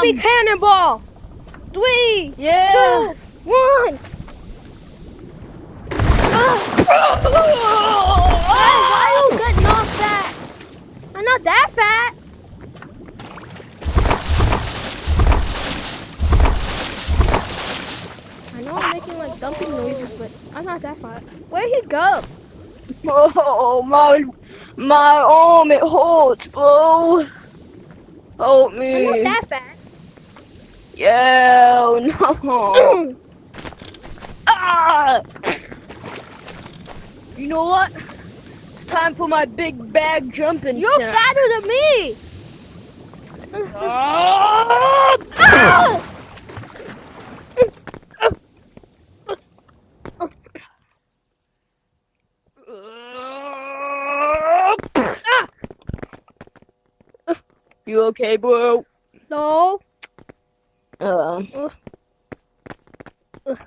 Baby cannonball! 3, Yeah. 2, 1. Why you getting off that? I'm not that fat. I know I'm making like dumping noises, but I'm not that fat. Where'd he go? Oh, my arm, it hurts, bro. Help I'm not me. that fat. Yeah, oh, no. Ah! You know what? It's time for my big bag jumping You're time. fatter than me. Ah! Ah! You okay, bro? No. Uh. Ugh.